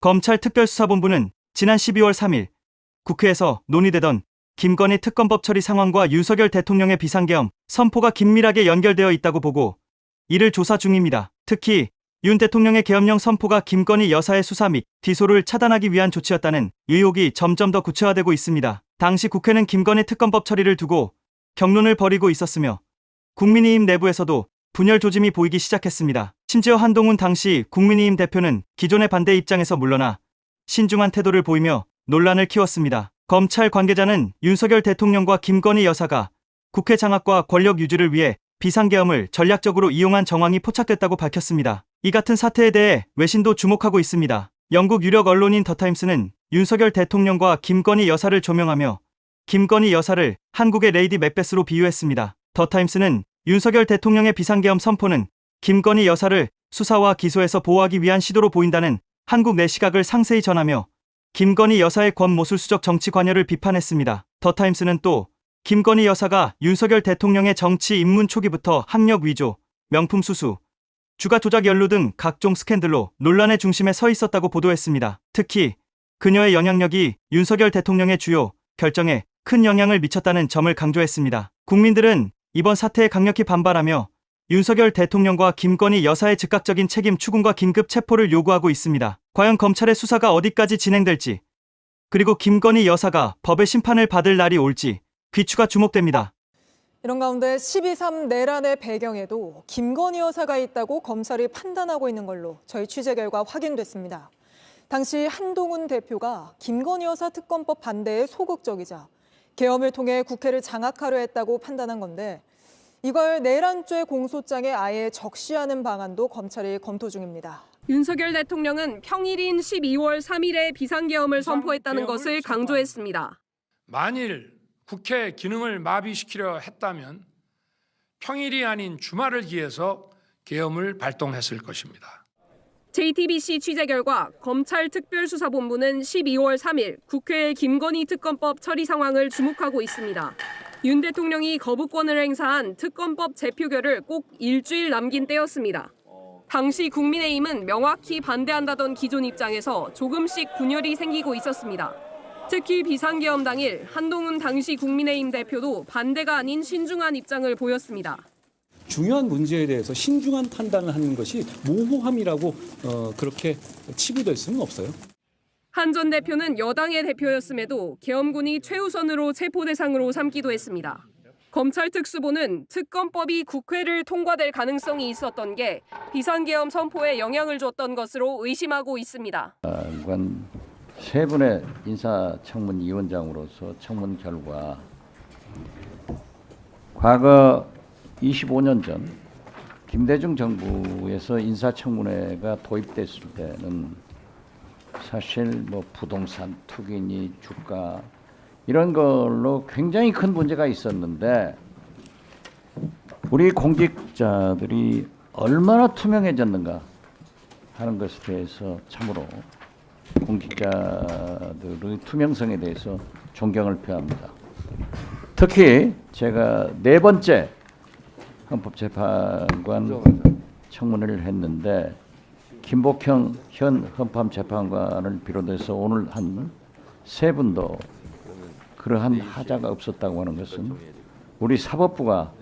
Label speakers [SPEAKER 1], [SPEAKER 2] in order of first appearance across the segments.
[SPEAKER 1] 검찰 특별수사본부는 지난 12월 3일 국회에서 논의되던 김건희 특검법 처리 상황과 윤석열 대통령의 비상계엄 선포가 긴밀하게 연결되어 있다고 보고 이를 조사 중입니다. 특히 윤 대통령의 계엄령 선포가 김건희 여사의 수사 및 기소를 차단하기 위한 조치였다는 의혹이 점점 더 구체화되고 있습니다. 당시 국회는 김건희 특검법 처리를 두고 격론을 벌이고 있었으며 국민의힘 내부에서도 분열 조짐이 보이기 시작했습니다. 심지어 한동훈 당시 국민의힘 대표는 기존의 반대 입장에서 물러나 신중한 태도를 보이며 논란을 키웠습니다. 검찰 관계자는 윤석열 대통령과 김건희 여사가 국회 장악과 권력 유지를 위해 비상계엄을 전략적으로 이용한 정황이 포착됐다고 밝혔습니다. 이 같은 사태에 대해 외신도 주목하고 있습니다. 영국 유력 언론인 더타임스는 윤석열 대통령과 김건희 여사를 조명하며 김건희 여사를 한국의 레이디 맥베스로 비유했습니다. 더타임스는 윤석열 대통령의 비상계엄 선포는 김건희 여사를 수사와 기소에서 보호하기 위한 시도로 보인다는 한국 내 시각을 상세히 전하며 김건희 여사의 권모술수적 정치 관여를 비판했습니다. 더타임스는 또 김건희 여사가 윤석열 대통령의 정치 입문 초기부터 학력 위조, 명품 수수, 주가 조작 연루 등 각종 스캔들로 논란의 중심에 서 있었다고 보도했습니다. 특히 그녀의 영향력이 윤석열 대통령의 주요 결정에 큰 영향을 미쳤다는 점을 강조했습니다. 국민들은 이번 사태에 강력히 반발하며 윤석열 대통령과 김건희 여사의 즉각적인 책임 추궁과 긴급 체포를 요구하고 있습니다. 과연 검찰의 수사가 어디까지 진행될지, 그리고 김건희 여사가 법의 심판을 받을 날이 올지 귀추가 주목됩니다.
[SPEAKER 2] 이런 가운데 12.3 내란의 배경에도 김건희 여사가 있다고 검찰이 판단하고 있는 걸로 저희 취재 결과 확인됐습니다. 당시 한동훈 대표가 김건희 여사 특검법 반대에 소극적이자 계엄을 통해 국회를 장악하려 했다고 판단한 건데 이걸 내란죄 공소장에 아예 적시하는 방안도 검찰이 검토 중입니다.
[SPEAKER 3] 윤석열 대통령은 평일인 12월 3일에 비상계엄을 선포했다는 것을 강조했습니다.
[SPEAKER 4] 만일 국회 기능을 마비시키려 했다면 평일이 아닌 주말을 기해서 계엄을 발동했을 것입니다.
[SPEAKER 3] JTBC 취재 결과 검찰 특별수사본부는 12월 3일 국회의 김건희 특검법 처리 상황을 주목하고 있습니다. 윤 대통령이 거부권을 행사한 특검법 재표결을 꼭 일주일 남긴 때였습니다. 당시 국민의힘은 명확히 반대한다던 기존 입장에서 조금씩 분열이 생기고 있었습니다. 특히 비상계엄 당일 한동훈 당시 국민의힘 대표도 반대가 아닌 신중한 입장을 보였습니다.
[SPEAKER 5] 중요한 문제에 대해서 신중한 판단을 하는 것이 모호함이라고 그렇게 치부될 수는 없어요.
[SPEAKER 3] 한 전 대표는 여당의 대표였음에도 계엄군이 최우선으로 체포 대상으로 삼기도 했습니다. 검찰 특수부는 특검법이 국회를 통과될 가능성이 있었던 게 비상계엄 선포에 영향을 줬던 것으로 의심하고 있습니다.
[SPEAKER 6] 세 분의 인사청문위원장으로서 청문 결과 과거 25년 전 김대중 정부에서 인사청문회가 도입됐을 때는 사실 부동산 투기니 주가 이런 걸로 굉장히 큰 문제가 있었는데 우리 공직자들이 얼마나 투명해졌는가 하는 것에 대해서 참으로 공직자들의 투명성에 대해서 존경을 표합니다. 특히 제가 네 번째 헌법재판관 청문회를 했는데 김복형 현 헌법재판관을 비롯해서 오늘 한 세 분도 그러한 하자가 없었다고 하는 것은 우리 사법부가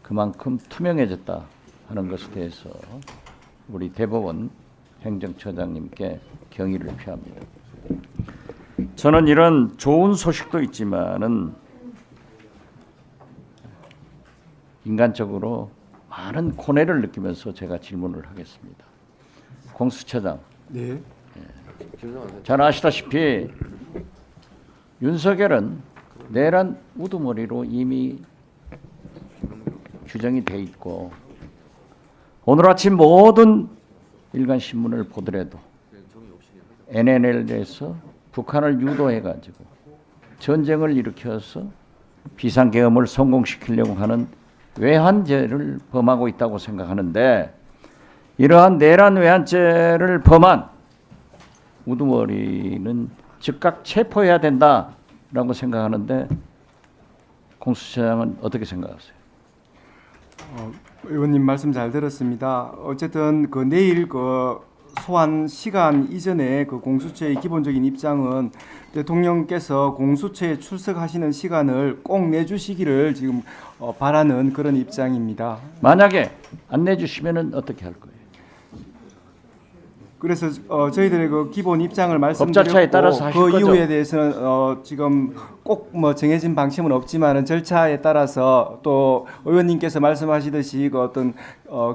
[SPEAKER 6] 그만큼 투명해졌다 하는 것에 대해서 우리 대법원 행정처장님께 경의를 표합니다. 저는 이런 좋은 소식도 있지만은 인간적으로 많은 고뇌를 느끼면서 제가 질문을 하겠습니다. 공수처장,
[SPEAKER 7] 네.
[SPEAKER 6] 잘 아시다시피 윤석열은 내란 우두머리로 이미 규정이 돼 있고 오늘 아침 모든 일간 신문을 보더라도 NNL에서 북한을 유도해가지고 전쟁을 일으켜서 비상계엄을 성공시키려고 하는 외환죄를 범하고 있다고 생각하는데 이러한 내란 외환죄를 범한 우두머리는 즉각 체포해야 된다라고 생각하는데 공수처장은 어떻게 생각하세요?
[SPEAKER 7] 의원님 말씀 잘 들었습니다. 어쨌든 내일 소환 시간 이전에 그 공수처의 기본적인 입장은 대통령께서 공수처에 출석하시는 시간을 꼭 내주시기를 지금 바라는 그런 입장입니다.
[SPEAKER 6] 만약에 안 내주시면은 어떻게 할 거예요?
[SPEAKER 7] 그래서 저희들의 그 기본 입장을
[SPEAKER 6] 법자차에 따라서
[SPEAKER 7] 말씀드렸고
[SPEAKER 6] 하실
[SPEAKER 7] 그
[SPEAKER 6] 거죠?
[SPEAKER 7] 이후에 대해서는 지금 꼭 뭐 정해진 방침은 없지만은 절차에 따라서 또 의원님께서 말씀하시듯이 그 어떤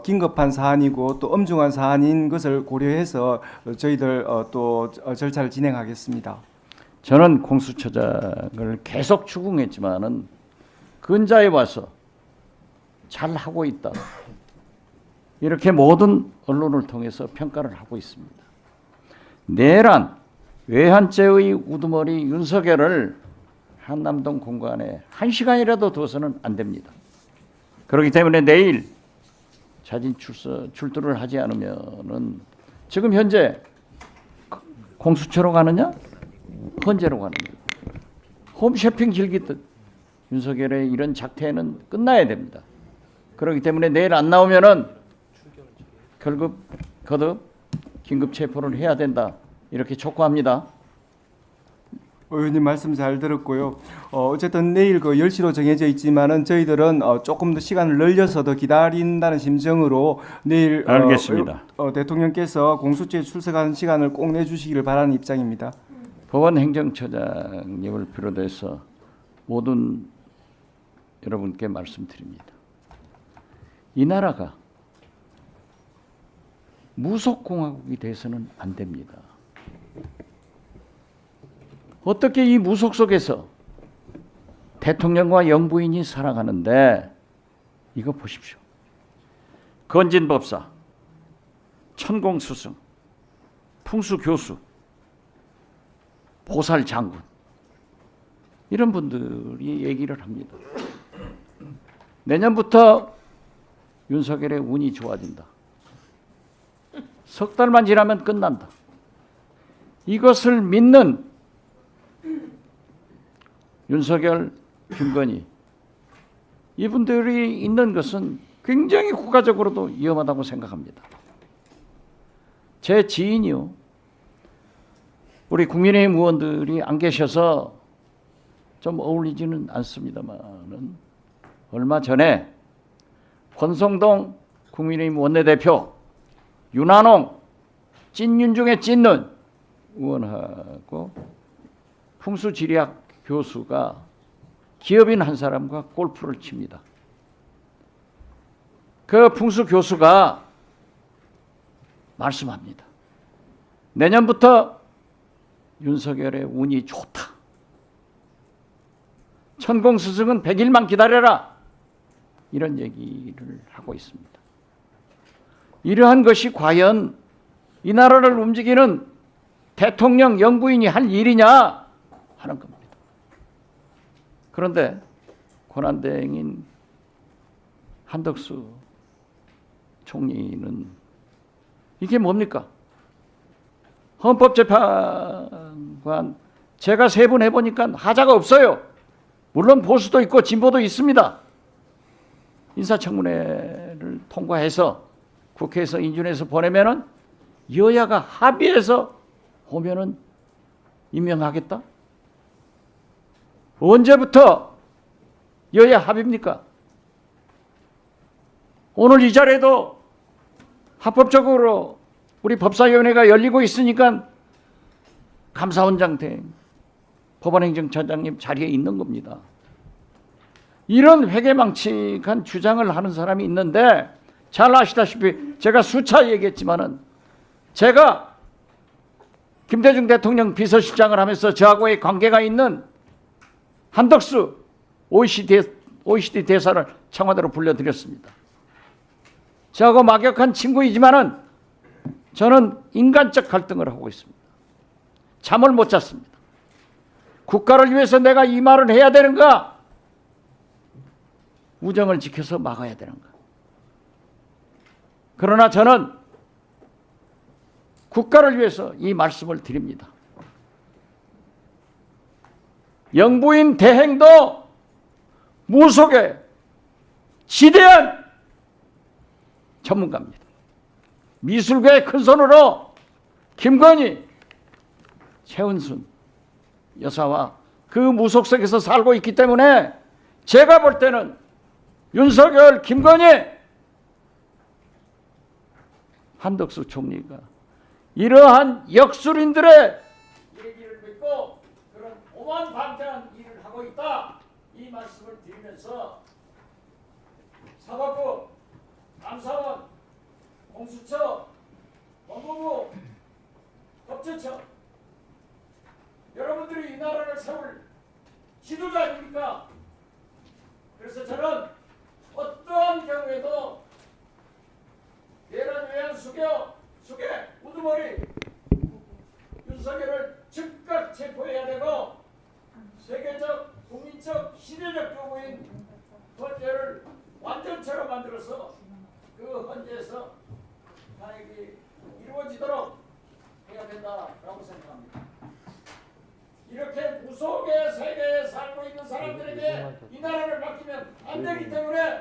[SPEAKER 7] 긴급한 사안이고 또 엄중한 사안인 것을 고려해서 저희들 또 절차를 진행하겠습니다.
[SPEAKER 6] 저는 공수처장을 계속 추궁했지만은 근자에 와서 잘 하고 있다. 이렇게 모든 언론을 통해서 평가를 하고 있습니다. 내란, 외환죄의 우두머리 윤석열을 한남동 공간에 1시간이라도 둬서는 안 됩니다. 그렇기 때문에 내일 자진 출두를 하지 않으면은 지금 현재 공수처로 가느냐? 헌재로 가느냐? 홈쇼핑 즐기듯 윤석열의 이런 작태는 끝나야 됩니다. 그렇기 때문에 내일 안 나오면은 거듭 긴급 체포를 해야 된다. 이렇게 촉구합니다.
[SPEAKER 7] 의원님 말씀 잘 들었고요. 어쨌든 내일 그 10시로 정해져 있지만은 저희들은 조금 더 시간을 늘려서 더 기다린다는 심정으로 내일
[SPEAKER 6] 알겠습니다.
[SPEAKER 7] 대통령께서 공수처에 출석하는 시간을 꼭 내주시기를 바라는 입장입니다.
[SPEAKER 6] 법원 행정처장님을 비롯해서 모든 여러분께 말씀드립니다. 이 나라가 무속공화국이 돼서는 안 됩니다. 어떻게 이 무속 속에서 대통령과 영부인이 살아가는데 이거 보십시오. 건진법사, 천공스승, 풍수교수, 보살장군 이런 분들이 얘기를 합니다. 내년부터 윤석열의 운이 좋아진다. 석 달만 지나면 끝난다. 이것을 믿는 윤석열, 김건희 이분들이 있는 것은 굉장히 국가적으로도 위험하다고 생각합니다. 제 지인이요. 우리 국민의힘 의원들이 안 계셔서 좀 어울리지는 않습니다만은 얼마 전에 권성동 국민의힘 원내대표 윤한홍 찐윤 중에 찐눈 의원하고 풍수지리학 교수가 기업인 한 사람과 골프를 칩니다. 그 풍수 교수가 말씀합니다. 내년부터 윤석열의 운이 좋다. 천공스승은 100일만 기다려라. 이런 얘기를 하고 있습니다. 이러한 것이 과연 이 나라를 움직이는 대통령 영부인이 할 일이냐 하는 겁니다. 그런데 권한대행인 한덕수 총리는 이게 뭡니까? 헌법재판관 제가 3번 해보니까 하자가 없어요. 물론 보수도 있고 진보도 있습니다. 인사청문회를 통과해서 국회에서 인준해서 보내면은 여야가 합의해서 오면은 임명하겠다? 언제부터 여야 합의입니까? 오늘 이 자리에도 합법적으로 우리 법사위원회가 열리고 있으니까 감사원장 대행, 법원행정처장님 자리에 있는 겁니다. 이런 회계망측한 주장을 하는 사람이 있는데 잘 아시다시피 제가 수차 얘기했지만은 제가 김대중 대통령 비서실장을 하면서 저하고의 관계가 있는 한덕수 OECD 대사를 청와대로 불러드렸습니다. 저하고 막역한 친구이지만은 저는 인간적 갈등을 하고 있습니다. 잠을 못 잤습니다. 국가를 위해서 내가 이 말을 해야 되는가? 우정을 지켜서 막아야 되는가? 그러나 저는 국가를 위해서 이 말씀을 드립니다. 영부인 대행도 무속의 지대한 전문가입니다. 미술계의 큰 손으로 김건희, 최은순 여사와 그 무속석에서 살고 있기 때문에 제가 볼 때는 윤석열, 김건희, 한덕수 총리가 이러한 역술인들의 얘기를 믿고 그런 오만방자한 일을 하고 있다, 이 말씀을 드리면서 사법부, 감사원, 공수처, 법무부, 법제처, 여러분들이 이 나라를 세울 지도자 아닙니까? 그래서 저는 어떠한 경우에도 내란 외환 수계 우두머리 윤석열을 즉각 체포해야 되고 세계적, 국민적, 시대적 요구인 헌재를 완전체로 만들어서 그 헌재에서 탄핵이 이루어지도록 해야 된다라고 생각합니다. 이렇게 무속의 세계에 살고 있는 사람들에게 이 나라를 맡기면 안 되기 때문에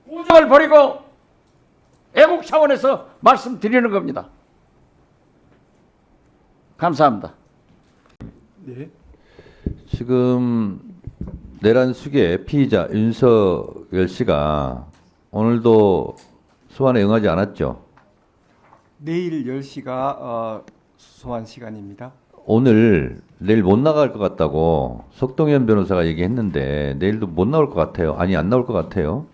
[SPEAKER 6] 우정을 버리고 애국 차원에서 말씀드리는 겁니다. 감사합니다.
[SPEAKER 7] 네.
[SPEAKER 8] 지금 내란 수계 피의자 윤석열 씨가 오늘도 소환에 응하지 않았죠.
[SPEAKER 7] 내일 10시가 소환 시간입니다.
[SPEAKER 8] 오늘 내일 못 나갈 것 같다고 석동현 변호사가 얘기했는데 내일도 못 나올 것 같아요. 아니 안 나올 것 같아요.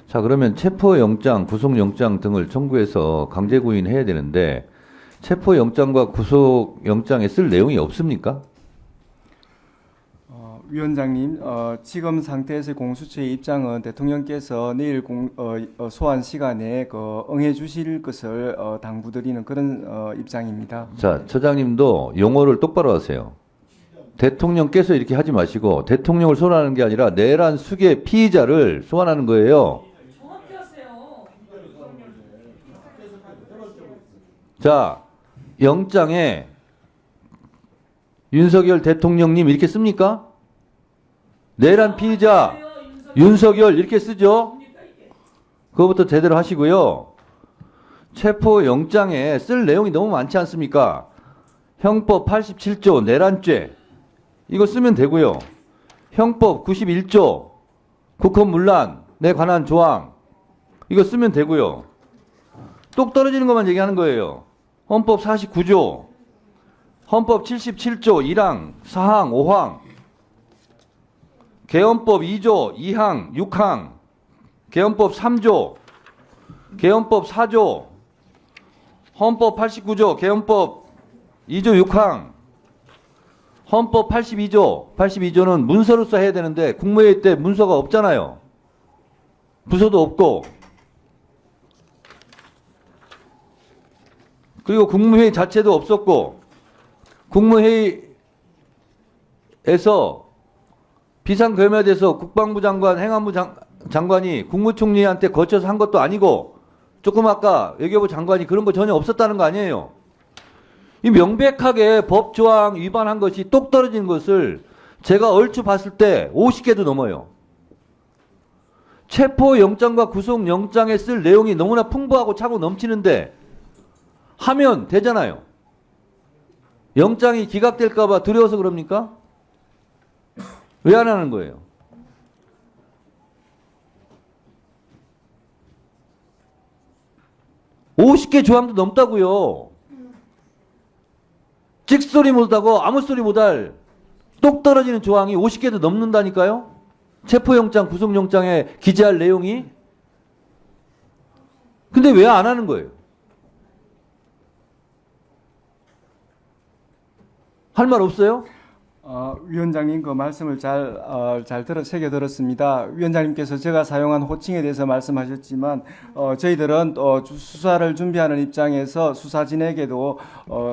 [SPEAKER 8] 자, 그러면 체포영장, 구속영장 등을 청구해서 강제 구인해야 되는데 체포영장과 구속영장에 쓸 내용이 없습니까?
[SPEAKER 7] 위원장님, 지금 상태에서 공수처의 입장은 대통령께서 내일 소환 시간에 응해 주실 것을 당부드리는 그런 입장입니다.
[SPEAKER 8] 자, 처장님도 용어를 똑바로 하세요. 대통령께서 이렇게 하지 마시고 대통령을 소환하는 게 아니라 내란 수계 피의자를 소환하는 거예요. 자, 영장에 윤석열 대통령님 이렇게 씁니까? 내란 피의자 윤석열 이렇게 쓰죠? 그거부터 제대로 하시고요. 체포영장에 쓸 내용이 너무 많지 않습니까? 형법 87조 내란죄 이거 쓰면 되고요. 형법 91조 국헌문란에 관한 조항 이거 쓰면 되고요. 똑 떨어지는 것만 얘기하는 거예요. 헌법 49조, 헌법 77조 1항, 4항, 5항, 개헌법 2조, 2항, 6항, 개헌법 3조, 개헌법 4조, 헌법 89조, 개헌법 2조 6항, 헌법 82조, 82조는 문서로서 해야 되는데 국무회의 때 문서가 없잖아요. 부서도 없고. 그리고 국무회의 자체도 없었고 국무회의에서 비상검열돼서 국방부 장관, 행안부 장관이 국무총리한테 거쳐서 한 것도 아니고 조금 아까 외교부 장관이 그런 거 전혀 없었다는 거 아니에요. 이 명백하게 법조항 위반한 것이 똑 떨어진 것을 제가 얼추 봤을 때 50개도 넘어요. 체포영장과 구속영장에 쓸 내용이 너무나 풍부하고 차고 넘치는데 하면 되잖아요. 영장이 기각될까 봐 두려워서 그럽니까? 왜 안 하는 거예요? (50개) 조항도 넘다고요. 찍소리 못하고 아무 소리 못할 똑 떨어지는 조항이 50개도 넘는다니까요. 체포영장, 구속영장에 기재할 내용이. 근데 왜 안 하는 거예요? 할 말 없어요?
[SPEAKER 7] 위원장님 그 말씀을 새겨 들었습니다. 위원장님께서 제가 사용한 호칭에 대해서 말씀하셨지만 저희들은 수사를 준비하는 입장에서 수사진에게도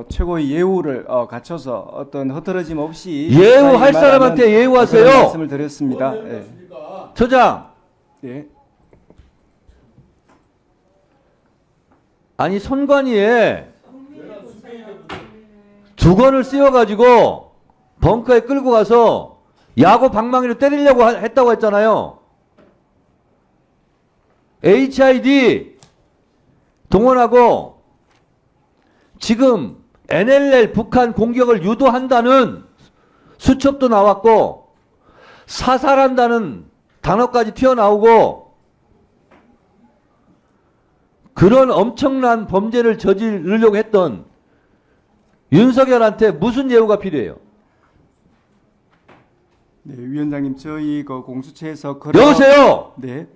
[SPEAKER 7] 최고의 예우를 갖춰서 어떤 흐트러짐 없이
[SPEAKER 8] 예우할 사람한테 예우하세요.
[SPEAKER 7] 그런 말씀을 드렸습니다. 예.
[SPEAKER 8] 처장.
[SPEAKER 7] 예.
[SPEAKER 8] 아니 선관위에 두건을 씌워가지고 벙커에 끌고 가서 야구 방망이로 때리려고 했다고 했잖아요. HID 동원하고 지금 NLL 북한 공격을 유도한다는 수첩도 나왔고 사살한다는 단어까지 튀어나오고 그런 엄청난 범죄를 저지르려고 했던 윤석열한테 무슨 예우가 필요해요?
[SPEAKER 7] 네, 위원장님, 저희 그 공수처에서 그런
[SPEAKER 8] 여보세요.
[SPEAKER 7] 네.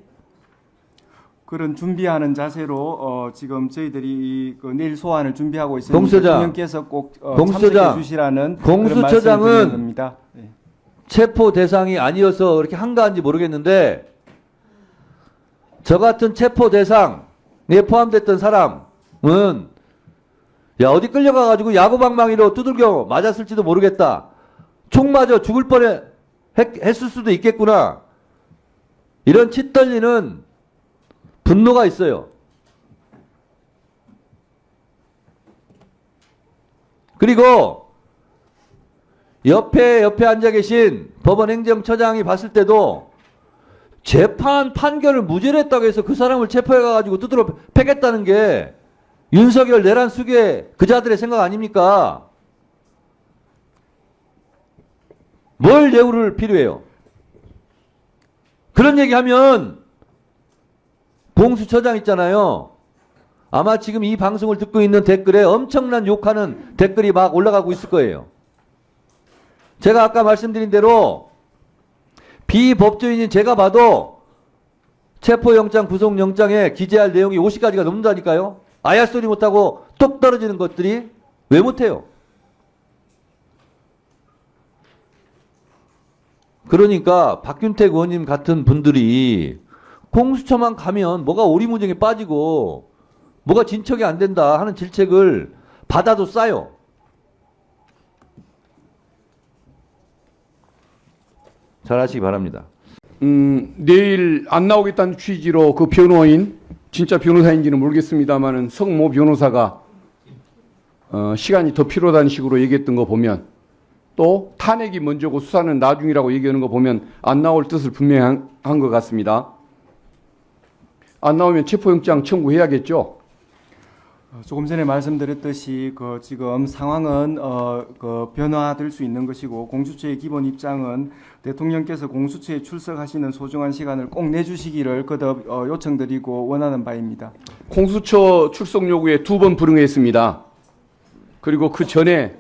[SPEAKER 7] 그런 준비하는 자세로 지금 저희들이 그 내일 소환을 준비하고 있습니다.
[SPEAKER 8] 공수처장.
[SPEAKER 7] 대통령께서 꼭
[SPEAKER 8] 공수처장.
[SPEAKER 7] 참석해 주시라는 그런
[SPEAKER 8] 공수처장은
[SPEAKER 7] 말씀을 드리는 겁니다. 네.
[SPEAKER 8] 체포 대상이 아니어서 그렇게 한가한지 모르겠는데 저 같은 체포 대상에 포함됐던 사람은 야 어디 끌려가가지고 야구방망이로 두들겨 맞았을지도 모르겠다. 총 맞아 죽을 했을 수도 있겠구나. 이런 치 떨리는 분노가 있어요. 그리고 옆에 앉아 계신 법원 행정처장이 봤을 때도 재판 판결을 무죄로 했다고 해서 그 사람을 체포해가지고 두드러 패겠다는 게 윤석열 내란 수계 그자들의 생각 아닙니까? 뭘 예우를 필요해요? 그런 얘기하면 공수처장 있잖아요. 아마 지금 이 방송을 듣고 있는 댓글에 엄청난 욕하는 댓글이 막 올라가고 있을 거예요. 제가 아까 말씀드린 대로 비법조인인 제가 봐도 체포영장, 구속영장에 기재할 내용이 50가지가 넘는다니까요. 아야 소리 못하고 똑 떨어지는 것들이 왜 못해요? 그러니까 박균택 의원님 같은 분들이 공수처만 가면 뭐가 오리무중에 빠지고 뭐가 진척이 안 된다 하는 질책을 받아도 싸요. 잘하시기 바랍니다.
[SPEAKER 9] 내일 안 나오겠다는 취지로 그 변호인, 진짜 변호사인지는 모르겠습니다만은 성모 변호사가 시간이 더 필요하다는 식으로 얘기했던 거 보면 또 탄핵이 먼저고 수사는 나중이라고 얘기하는 거 보면 안 나올 뜻을 분명히 한 것 같습니다. 안 나오면 체포영장 청구해야겠죠.
[SPEAKER 7] 조금 전에 말씀드렸듯이 그 지금 상황은 그 변화될 수 있는 것이고 공수처의 기본 입장은 대통령께서 공수처에 출석하시는 소중한 시간을 꼭 내주시기를 거듭 요청드리고 원하는 바입니다.
[SPEAKER 9] 공수처 출석 요구에 2번 불응했습니다. 그리고 그 전에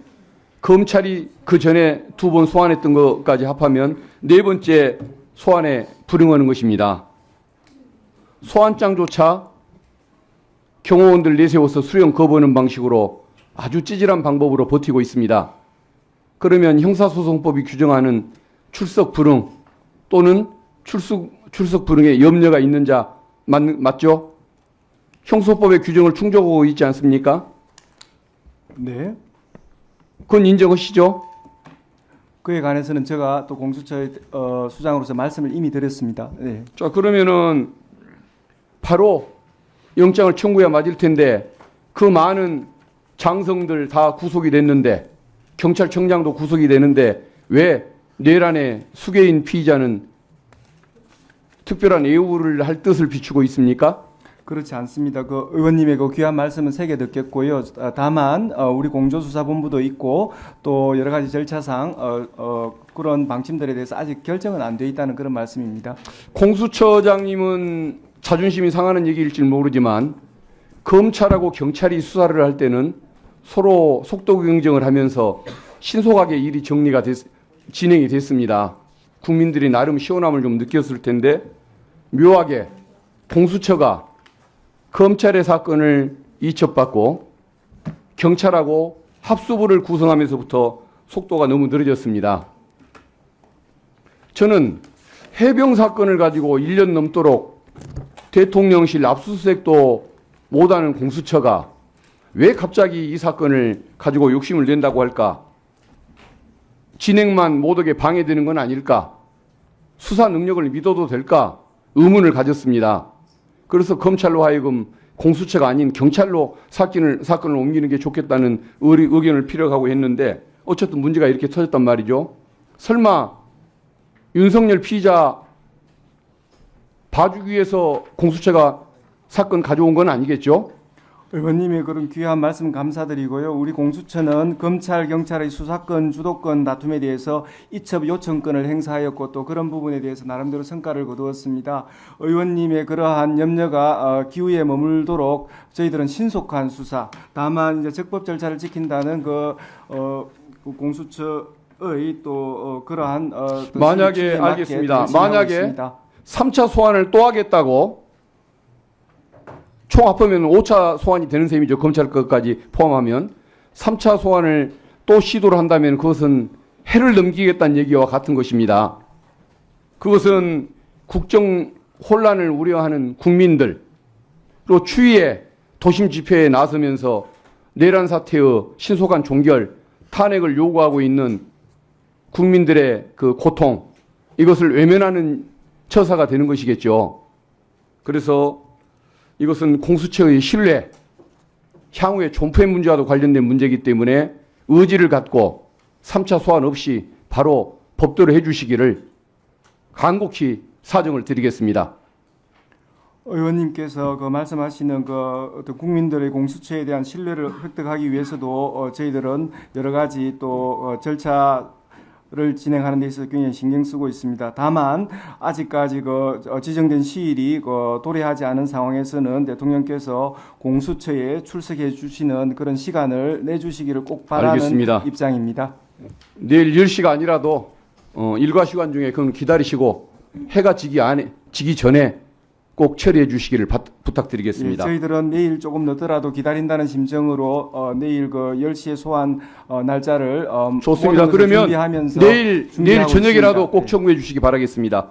[SPEAKER 9] 검찰이 그 전에 2번 소환했던 것까지 합하면 4번째 소환에 불응하는 것입니다. 소환장조차 경호원들 내세워서 수령 거부하는 방식으로 아주 찌질한 방법으로 버티고 있습니다. 그러면 형사소송법이 규정하는 출석 불응 또는 출석 불응에 염려가 있는 자 맞죠? 형소법의 규정을 충족하고 있지 않습니까?
[SPEAKER 7] 네.
[SPEAKER 9] 그건 인정하시죠?
[SPEAKER 7] 그에 관해서는 제가 또 공수처의 수장으로서 말씀을 이미 드렸습니다. 네.
[SPEAKER 9] 자, 그러면은 바로 영장을 청구해야 맞을 텐데 그 많은 장성들 다 구속이 됐는데 경찰청장도 구속이 되는데 왜 내란의 수괴인 피의자는 특별한 예우를 할 뜻을 비추고 있습니까?
[SPEAKER 7] 그렇지 않습니다. 그 의원님의 그 귀한 말씀은 새겨 듣겠고요. 다만 우리 공조수사본부도 있고 또 여러 가지 절차상 그런 방침들에 대해서 아직 결정은 안 돼 있다는 그런 말씀입니다.
[SPEAKER 9] 공수처장님은 자존심이 상하는 얘기일지 모르지만 검찰하고 경찰이 수사를 할 때는 서로 속도 경쟁을 하면서 신속하게 일이 진행이 됐습니다. 국민들이 나름 시원함을 좀 느꼈을 텐데 묘하게 공수처가 검찰의 사건을 이첩받고 경찰하고 합수부를 구성하면서부터 속도가 너무 느려졌습니다. 저는 해병 사건을 가지고 1년 넘도록 대통령실 압수수색도 못하는 공수처가 왜 갑자기 이 사건을 가지고 욕심을 낸다고 할까? 진행만 못하게 방해되는 건 아닐까? 수사 능력을 믿어도 될까? 의문을 가졌습니다. 그래서 검찰로 하여금 공수처가 아닌 경찰로 사건을 옮기는 게 좋겠다는 의견을 피력하고 했는데 어쨌든 문제가 이렇게 터졌단 말이죠. 설마 윤석열 피의자 봐주기 위해서 공수처가 사건 가져온 건 아니겠죠?
[SPEAKER 7] 의원님의 그런 귀한 말씀 감사드리고요. 우리 공수처는 검찰, 경찰의 수사권, 주도권 다툼에 대해서 이첩 요청권을 행사하였고 또 그런 부분에 대해서 나름대로 성과를 거두었습니다. 의원님의 그러한 염려가 기후에 머물도록 저희들은 신속한 수사, 다만 이제 적법 절차를 지킨다는 그 공수처의 또 그러한 또
[SPEAKER 9] 만약에
[SPEAKER 7] 실질에 맞게
[SPEAKER 9] 알겠습니다.
[SPEAKER 7] 진행하고
[SPEAKER 9] 만약에
[SPEAKER 7] 있습니다.
[SPEAKER 9] 3차 소환을 또 하겠다고 총 합하면 5차 소환이 되는 셈이죠. 검찰 것까지 포함하면 3차 소환을 또 시도를 한다면 그것은 해를 넘기겠다는 얘기와 같은 것입니다. 그것은 국정 혼란을 우려하는 국민들, 또 추위에 도심 집회에 나서면서 내란 사태의 신속한 종결, 탄핵을 요구하고 있는 국민들의 그 고통, 이것을 외면하는 처사가 되는 것이겠죠. 그래서 이것은 공수처의 신뢰, 향후의 존폐 문제와도 관련된 문제이기 때문에 의지를 갖고 3차 소환 없이 바로 법대로 해주시기를 간곡히 사정을 드리겠습니다.
[SPEAKER 7] 의원님께서 그 말씀하시는 그 어떤 국민들의 공수처에 대한 신뢰를 획득하기 위해서도 저희들은 여러 가지 또 절차를 진행하는 데 있어서 굉장히 신경 쓰고 있습니다. 다만 아직까지 그 지정된 시일이 도래하지 않은 상황에서는 대통령께서 공수처에 출석해 주시는 그런 시간을 내주시기를 꼭 바라는
[SPEAKER 9] 알겠습니다.
[SPEAKER 7] 입장입니다.
[SPEAKER 9] 내일 10시가 아니라도 일과 시간 중에 그건 기다리시고 해가 지기 전에 꼭 처리해 주시기를 부탁드리겠습니다.
[SPEAKER 7] 예, 저희들은 내일 조금 늦더라도 기다린다는 심정으로 내일 그 10시에 소환 날짜를
[SPEAKER 9] 좋습니다. 그러면
[SPEAKER 7] 준비하면서
[SPEAKER 9] 내일
[SPEAKER 7] 준비하고
[SPEAKER 9] 저녁이라도
[SPEAKER 7] 있습니다.
[SPEAKER 9] 꼭 청구해 주시기 바라겠습니다.